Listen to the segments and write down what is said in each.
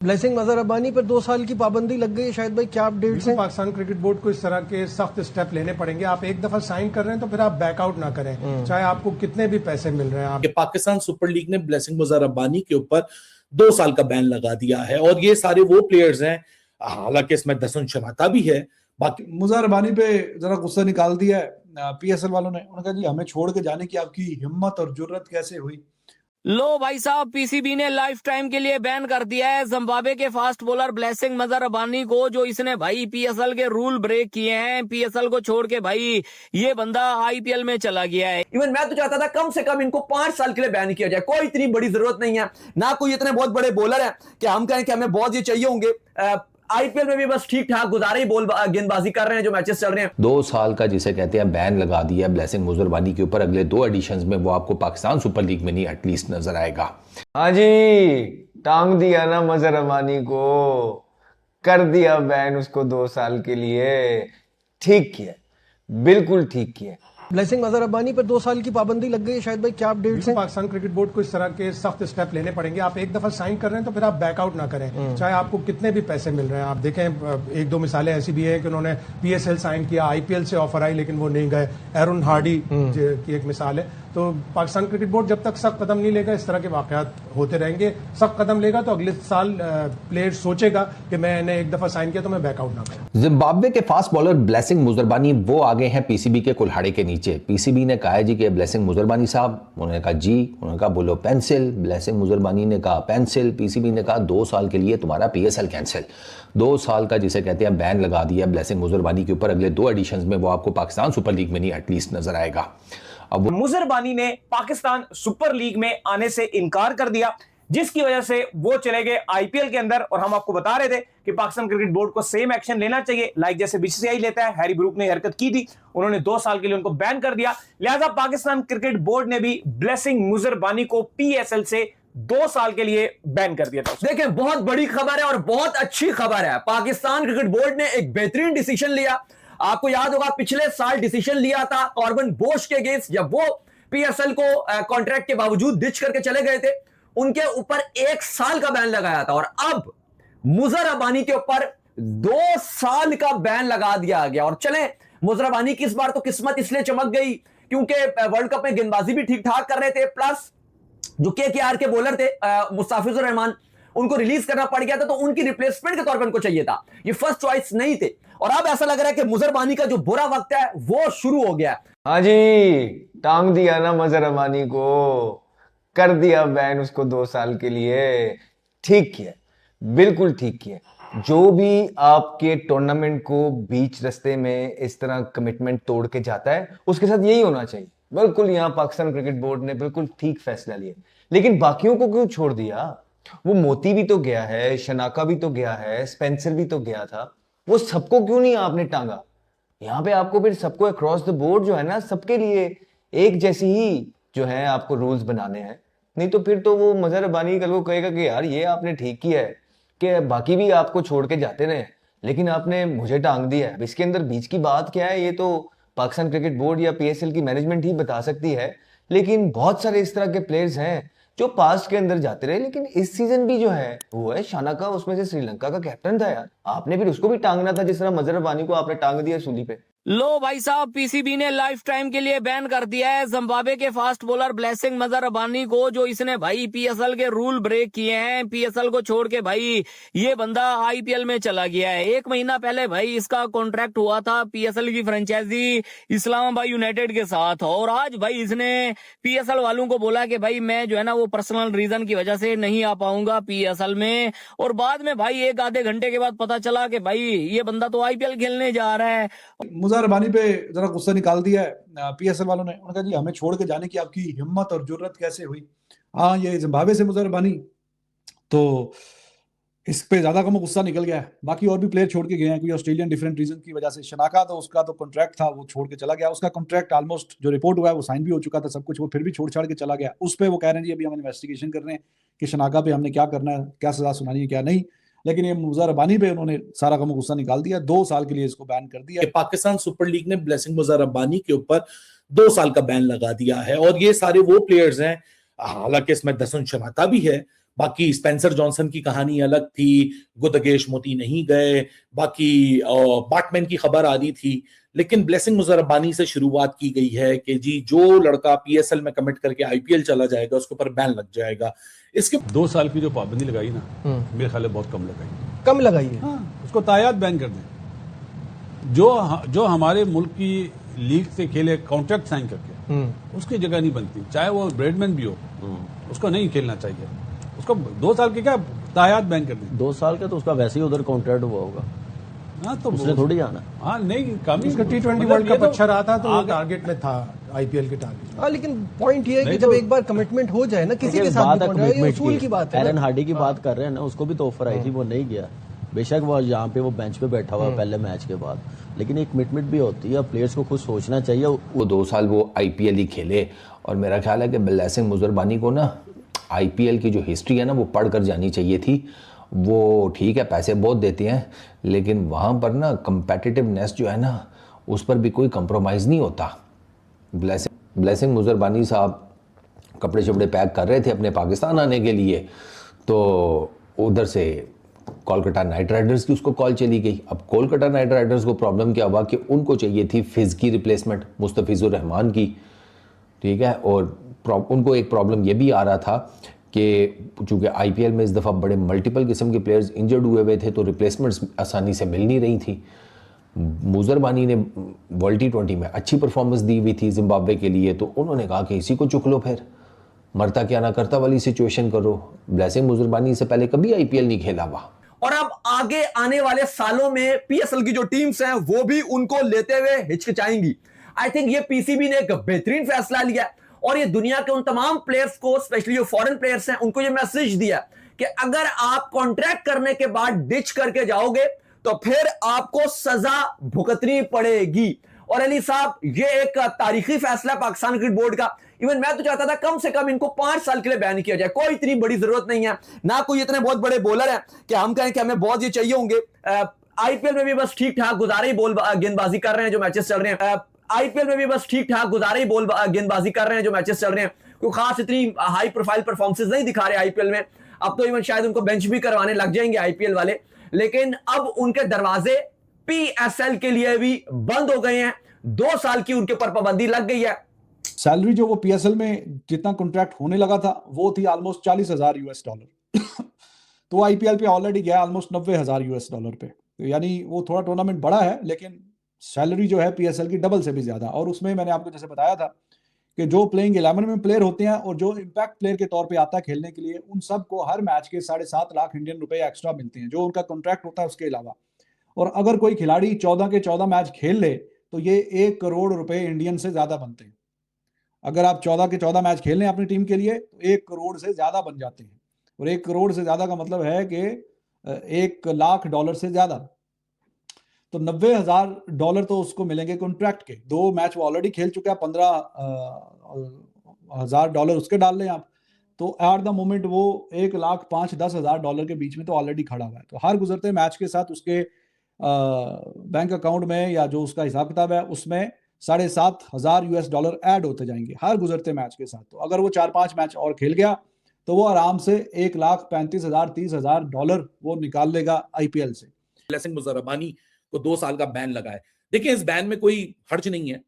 Blessing मजहर रब्बानी पर 2 साल की पाबंदी लग गई है शायद भाई, क्या अपडेट्स हैं? पाकिस्तान क्रिकेट बोर्ड को इस तरह के सख्त स्टेप लेने पड़ेंगे। आप एक दफा साइन कर रहे हैं तो फिर आप बैकआउट ना करें, चाहे आपको कितने भी पैसे मिल रहे हैं। आप पाकिस्तान सुपर लीग ने ब्लेसिंग मजहर रब्बानी के ऊपर 2 साल का बैन लगा दिया है और ये सारे वो प्लेयर्स हैं, हालांकि इसमें दसन शनाता भी है। बाकी मजहर रब्बानी पे जरा गुस्सा निकाल दिया है पीएसएल वालों ने। उन्होंने कहा जी हमें छोड़ के जाने की आपकी हिम्मत और जुर्रत कैसे हुई। लो भाई साहब, पीसीबी ने लाइफ टाइम के लिए बैन कर दिया है जिम्बाब्वे के फास्ट बॉलर ब्लेसिंग मजहर रब्बानी को, जो इसने भाई पीएसएल के रूल ब्रेक किए हैं। पीएसएल को छोड़ के भाई ये बंदा आईपीएल में चला गया है। इवन मैं तो चाहता था कम से कम इनको 5 साल के लिए बैन किया जाए। कोई इतनी बड़ी जरूरत नहीं है, ना कोई इतने बहुत बड़े बॉलर है कि हम कहें कि हमें बहुत ये चाहिए होंगे। आईपीएल में भी बस ठीक ठाक गुजारे ही बॉल गेंदबाजी कर रहे हैं जो मैचेस चल रहे हैं। 2 साल का जिसे कहते हैं बैन लगा दिया ब्लेसिंग मजहर रब्बानी के ऊपर। अगले 2 एडिशंस में वो आपको पाकिस्तान सुपर लीग में नहीं एटलीस्ट नजर आएगा। हाँ जी, टांग दिया ना मजहर रब्बानी को, कर दिया बैन उसको 2 साल के लिए। ठीक किया, बिल्कुल ठीक किया। ब्लेसिंग मजहर रब्बानी पर 2 साल की पाबंदी लग गई है शायद भाई, क्या अपडेट्स हैं? पाकिस्तान क्रिकेट बोर्ड को इस तरह के सख्त स्टेप लेने पड़ेंगे। आप एक दफा साइन कर रहे हैं तो फिर आप बैकआउट ना करें, चाहे आपको कितने भी पैसे मिल रहे हैं। आप देखें, 1-2 मिसालें ऐसी भी है कि उन्होंने पीएसएल साइन किया, आईपीएल से ऑफर आई लेकिन वो नहीं गए। एरन हार्डी की एक मिसाल है। तो पाकिस्तान क्रिकेट बोर्ड जब तक सख्त कदम नहीं लेगा, इस तरह के वाकयात होते रहेंगे। सख्त कदम लेगा तो अगले साल प्लेयर सोचेगा कि मैंने एक दफा साइन किया तो मैं बैकआउट ना करूं। जिम्बाब्वे के फास्ट बॉलर ब्लेसिंग मजहर रब्बानी वो आ गए हैं पीसीबी के कुल्हाड़े के नीचे। पीसीबी ने कहा है जी कि ब्लेसिंग मजहर रब्बानी साहब, उन्होंने कहा जी, उन्होंने कहा बोलो पेंसिल। ब्लेसिंग मजहर रब्बानी ने कहा पेंसिल। पीसीबी ने कहा 2 साल के लिए तुम्हारा पीएसएल कैंसिल। 2 साल का जिसे कहते हैं बैन लगा दिया ब्लेसिंग मजहर रब्बानी के ऊपर। अगले 2 एडिशंस में वो आपको पाकिस्तान सुपर लीग में नहीं एटलीस्ट नजर आएगा। अब मजहर रब्बानी ने पाकिस्तान सुपर लीग में आने से इनकार कर दिया, जिसकी वजह से वो चले गए आईपीएल के अंदर। और हम आपको बता रहे थे कि पाकिस्तान क्रिकेट बोर्ड को सेम एक्शन लेना चाहिए, लाइक जैसे बीसीसीआई लेता है। हैरी ब्रूक ने हरकत की थी, उन्होंने 2 साल के लिए उनको बैन कर दिया। लिहाजा पाकिस्तान क्रिकेट बोर्ड ने भी ब्लेसिंग मजहर रब्बानी को पीएसएल से 2 साल के लिए बैन कर दिया था। देखें, बहुत बड़ी खबर है और बहुत अच्छी खबर है। पाकिस्तान क्रिकेट बोर्ड ने एक बेहतरीन डिसीजन लिया। आपको याद होगा पिछले साल डिसीजन लिया था कॉर्बन बोश के अगेंस्ट, जब वो पीएसएल को कॉन्ट्रैक्ट के बावजूद डिच करके चले गए थे। उनके ऊपर 1 साल का बैन लगाया था और अब मजहर रब्बानी के ऊपर 2 साल का बैन लगा दिया गया। और चले, मजहर रब्बानी की इस बार तो किस्मत इसलिए चमक गई क्योंकि वर्ल्ड कप में गेंदबाजी भी ठीक ठाक कर रहे थे, प्लस जो केकेआर के बॉलर थे मुस्ताफिजुर रहमान, उनको रिलीज करना पड़ गया था, तो उनकी रिप्लेसमेंट के तौर पर उनको चाहिए था। ये फर्स्ट चॉइस नहीं थे। और अब ऐसा लग रहा है कि मजहर रब्बानी का जो बुरा वक्त है वो शुरू हो गया। हाँ जी, टांग दिया ना मजहर रब्बानी को, कर दिया बैन उसको 2 साल के लिए। ठीक किया, बिल्कुल ठीक किया। जो भी आपके टूर्नामेंट को बीच रास्ते में इस तरह कमिटमेंट तोड़ के जाता है, उसके साथ यही होना चाहिए। बिल्कुल यहाँ पाकिस्तान क्रिकेट बोर्ड ने बिल्कुल ठीक फैसला लिया। लेकिन बाकियों को क्यों छोड़ दिया? वो मोती भी तो गया है, शनाका भी तो गया है, स्पेंसर भी तो गया था। वो सबको क्यों नहीं आपने टांगा? यहाँ पे आपको फिर सबको अक्रॉस द बोर्ड जो है ना, सबके लिए एक जैसी ही जो है आपको रूल्स बनाने हैं। नहीं तो फिर तो वो मजहर रब्बानी कल को कहेगा कि यार ये आपने ठीक किया है कि बाकी भी आपको छोड़ के जाते रहे, लेकिन आपने मुझे टांग दिया है। अब इसके अंदर बीच की बात क्या है, ये तो पाकिस्तान क्रिकेट बोर्ड या पीएसएल की मैनेजमेंट ही बता सकती है। लेकिन बहुत सारे इस तरह के प्लेयर्स हैं जो पास्ट के अंदर जाते रहे, लेकिन इस सीजन भी जो है वो है शनाका, उसमें से श्रीलंका का कैप्टन था यार। आपने फिर उसको भी टांगना था जिस तरह मजहर रब्बानी को आपने टांग दिया सूली पे। लो भाई साहब, पीसीबी ने लाइफ टाइम के लिए बैन कर दिया है जिम्बाब्वे के फास्ट बॉलर ब्लेसिंग मजहर रब्बानी को, जो इसने भाई पीएसएल के रूल ब्रेक किए हैं। पीएसएल को छोड़ के भाई ये बंदा आईपीएल में चला गया है। 1 महीना पहले भाई इसका कॉन्ट्रैक्ट हुआ था पीएसएल की फ्रेंचाइजी इस्लामाबाद यूनाइटेड के साथ, और आज भाई इसने पीएसएल वालों को बोला कि भाई मैं जो है ना वो पर्सनल रीजन की वजह से नहीं आ पाऊंगा पीएसएल में। और बाद में भाई 1 आधे घंटे के बाद पता चला कि भाई ये बंदा तो आईपीएल खेलने जा रहा है। मजहर रब्बानी पे जरा गुस्सा निकाल दिया है पीएसएल वालों ने। उन्होंने कहा जी हमें छोड़ के जाने की आपकी हिम्मत और जुर्रत कैसे हुई। हाँ, ये जिम्बाब्वे से मजहर रब्बानी, तो इस पे ज्यादा कम गुस्सा निकल गया है। बाकी और भी प्लेयर छोड़ के गए हैं, कोई ऑस्ट्रेलियन डिफरेंट रीजन की वजह से। शनाका तो उसका तो कॉन्ट्रैक्ट था, वो छोड़ के चला गया। उसका कॉन्ट्रैक्ट ऑलमोस्ट जो रिपोर्ट हुआ है वो साइन भी हो चुका था सब कुछ, वो फिर भी छोड़ छाड़ के चला गया। उस पर वो कह रहे हैं जी अभी हम इन्वेस्टिगेशन कर रहे हैं कि शनाका पे हमने क्या करना है, क्या सजा सुनानी है क्या नहीं। लेकिन ये मजहर रब्बानी पे उन्होंने सारा कम गुस्सा निकाल दिया, 2 साल के लिए इसको बैन कर दिया। पाकिस्तान सुपर लीग ने ब्लेसिंग मजहर रब्बानी के ऊपर 2 साल का बैन लगा दिया है और ये सारे वो प्लेयर्स हैं, हालांकि इसमें दसन शनाता भी है। बाकी स्पेंसर जॉनसन की कहानी अलग थी, गुदगेश मोती नहीं गए, बाकी बाटमैन की खबर आ रही थी, लेकिन ब्लेसिंग मुजर रब्बानी से शुरुआत की गई है कि जी जो लड़का पीएसएल में कमिट करके आईपीएल चला जाएगा उसके ऊपर बैन लग जाएगा। इसके 2 साल की जो पाबंदी लगाई ना, मेरे ख्याल में बहुत कम लगाई, कम लगाई है। हाँ, उसको तायात बैन कर दें। जो हमारे मुल्क की लीग से खेले कॉन्ट्रैक्ट साइन करके, उसकी जगह नहीं बनती, चाहे वो ब्रेडमैन भी हो, उसको नहीं खेलना चाहिए। उसको 2 साल के क्या तायात बैन कर दें। 2 साल का तो उसका वैसे ही उधर कॉन्ट्रैक्ट हुआ होगा, हाँ, तो उसने थोड़ी जाना। हाँ नहीं, कम उसका T20 वर्ल्ड कप अच्छा रहा था, तो वो टारगेट में था, आईपीएल के टारगेट। हाँ, लेकिन पॉइंट ये है कि जब एक बार कमिटमेंट हो जाए ना किसी के साथ, उसूल की बात है। एरन हार्डी की बात कर रहे हैं ना, उसको भी तो ऑफर आई थी, वो नहीं गया। बेशक वो यहाँ पे वो बेंच पे बैठा हुआ पहले मैच के बाद, लेकिन एक कमिटमेंट भी होती है, प्लेयर्स को खुद सोचना चाहिए। वो 2 साल वो आईपीएल ही खेले, और मेरा ख्याल है कि ब्लेसिंग मुजर रब्बानी को ना आईपीएल की जो हिस्ट्री है ना वो पढ़ कर जानी चाहिए थी। वो ठीक है, पैसे बहुत देते हैं, लेकिन वहाँ पर ना कंपेटिटिवनेस जो है ना उस पर भी कोई कंप्रोमाइज़ नहीं होता। ब्लेसिंग मुजर रब्बानी साहब कपड़े शपड़े पैक कर रहे थे अपने पाकिस्तान आने के लिए, तो उधर से कोलकाता नाइट राइडर्स की उसको कॉल चली गई। अब कोलकाता नाइट राइडर्स को प्रॉब्लम क्या हुआ कि उनको चाहिए थी फिज की रिप्लेसमेंट, मुस्तफिजुर रहमान की, ठीक है। और उनको एक प्रॉब्लम ये भी आ रहा था कि चूँकि आईपीएल में इस दफ़ा बड़े मल्टीपल किस्म के प्लेयर्स इंजर्ड हुए थे, तो रिप्लेसमेंट्स आसानी से मिल नहीं रही थी। मुजर रब्बानी ने वर्ल्ड T20 में अच्छी परफॉर्मेंस दी हुई थी जिम्बाब्वे के लिए, तो उन्होंने कहा कि इसी को चुक लो, फिर मरता क्या ना करता वाली सिचुएशन करो। ब्लेसिंग मुजर रब्बानी से पहले कभी आईपीएल नहीं खेला हुआ। और अब आगे आने वाले सालों में पीएसएल की जो टीम्स हैं वो भी उनको लेते हुए हिचकिचाएंगी। आई थिंक ये पीसीबी ने एक बेहतरीन फैसला लिया है, और ये दुनिया के उन तमाम प्लेयर्स को, स्पेशली जो फॉरेन प्लेयर्स हैं, उनको ये मैसेज दिया कि अगर आप कॉन्ट्रैक्ट करने के बाद डिच करके जाओगे तो फिर आपको सजा भुगतनी पड़ेगी। और अली साहब, ये एक तारीखी फैसला पाकिस्तान क्रिकेट बोर्ड का। इवन मैं तो चाहता था कम से कम इनको 5 साल के लिए बैन किया जाए, कोई इतनी बड़ी जरूरत नहीं है, ना कोई इतने बहुत बड़े बॉलर हैं कि हम कहें कि हमें बहुत ये चाहिए होंगे। आईपीएल में भी बस ठीक ठाक गुजारे ही गेंदबाजी कर रहे हैं जो मैचेस चल रहे हैं। आईपीएल में भी बस ठीक ठाक गुजारे ही गेंदबाजी कर रहे हैं जो मैचेस चल रहे हैं, कोई खास इतनी हाई प्रोफाइल परफॉर्मेंसेस नहीं दिखा रहे आईपीएल में। अब तो इवन शायद उनको बेंच भी करवाने लग जाएंगे आईपीएल वाले, लेकिन अब उनके दरवाजे पीएसएल के लिए भी बंद हो गए हैं। 2 साल की उनके ऊपर पाबंदी लग गई है। सैलरी जो वो पीएसएल में जितना कॉन्ट्रैक्ट होने लगा था वो थी ऑलमोस्ट $40,000 तो आईपीएल पे ऑलरेडी गया ऑलमोस्ट $90,000 पे, तो यानी वो थोड़ा टूर्नामेंट बड़ा है, लेकिन सैलरी जो है पीएसएल की डबल से भी ज्यादा। और उसमें मैंने आपको जैसे बताया था कि जो प्लेइंग 11 में प्लेयर होते हैं और जो इम्पैक्ट प्लेयर के तौर पे आता है खेलने के लिए, उन सबको हर मैच के 7.5 लाख इंडियन रुपए एक्स्ट्रा मिलते हैं जो उनका कॉन्ट्रैक्ट होता है उसके अलावा। और अगर कोई खिलाड़ी 14 के 14 मैच खेल ले तो ये 1 करोड़ रुपए इंडियन से ज्यादा बनते हैं। अगर आप 14 के 14 मैच खेल लें अपनी टीम के लिए तो 1 करोड़ से ज्यादा बन जाते हैं। और 1 करोड़ से ज्यादा का मतलब है कि $1 लाख से ज्यादा, तो $90,000 तो उसको मिलेंगे कॉन्ट्रैक्ट के। 2 मैच वो ऑलरेडी खेल चुका है, $15,000 उसके डाल लें आप, तो एट द मोमेंट वो $1,05,000-10,000 के बीच में तो ऑलरेडी खड़ा हुआ है। तो हर गुजरते मैच के साथ उसके बैंक अकाउंट में या जो उसका हिसाब किताब है उसमें $7,500 ऐड होते जाएंगे हर गुजरते मैच के साथ। तो अगर वो 4-5 मैच और खेल गया तो वो आराम से $1,35,000-30,000 वो निकाल लेगा आईपीएल से। ब्लेसिंग मुजर रब्बानी को 2 साल का बैन लगा है। देखिए, इस बैन में कोई हर्ज नहीं है।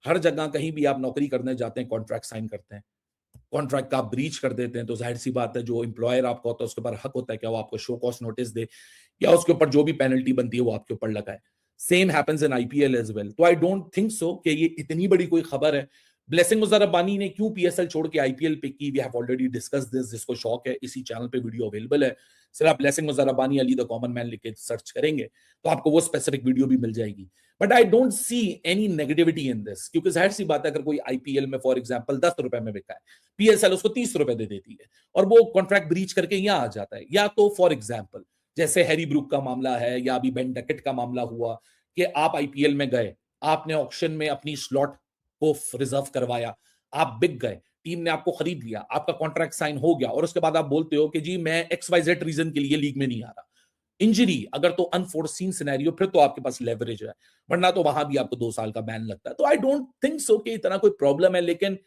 हर जगह कहीं भी आप नौकरी करने जाते हैं, कॉन्ट्रैक्ट साइन करते हैं, कॉन्ट्रैक्ट का आप ब्रीच कर देते हैं तो जाहिर सी बात है जो एम्प्लॉयर आपका होता है उसके ऊपर हक होता है कि वो आपको शो कॉज नोटिस दे या उसके ऊपर जो भी पेनल्टी बनती है वो आपके ऊपर लगाए। Same happens in IPL as well. तो आई डोंट थिंक सो कि ये इतनी बड़ी कोई खबर है। ब्लेसिंग मुजर रब्बानी ने क्यों पीएसएल छोड़ के आईपीएल पे की, we have already discuss this. जिसको शौक है इसी चैनल पे वीडियो अवेलेबल है, सिर्फ आप blessing Mujar Rabbani Ali the common man लिख के सर्च करेंगे तो आपको वो स्पेसिफिक वीडियो भी मिल जाएगी। But I don't see any negativity in this, क्योंकि जाहिर सी बात है अगर कोई आईपीएल में फॉर एग्जांपल 10 रुपए में बिका है, पीएसएल उसको 30 रुपए दे देती है और वो कॉन्ट्रैक्ट ब्रीच करके यहाँ आ जाता है। या तो फॉर एग्जाम्पल जैसे हैरी ब्रूक का मामला है या अभी बेन डकेट का मामला हुआ कि आप आईपीएल में गए, आपने ऑक्शन में अपनी स्लॉट को रिजर्व करवाया, आप बिक गए, टीम ने आपको खरीद लिया, आपका कॉन्ट्रैक्ट साइन हो गया और उसके बाद आप बोलते हो कि जी मैं XYZ रीजन के लिए लीग में नहीं आ रहा, इंजरी अगर तो अनफोर्सीन सिनेरियो, फिर तो आपके पास लेवरेज है, वरना तो वहां भी आपको 2 साल का बैन लगता है। तो आई डोंट थिंक सो कि इतना कोई प्रॉब्लम है, लेकिन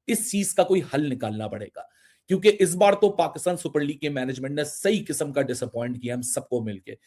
इस चीज का कोई हल निकालना पड़ेगा क्योंकि इस बार तो पाकिस्तान सुपर लीग के मैनेजमेंट ने सही किस्म का डिसअपॉइंट किया हम सबको मिलके।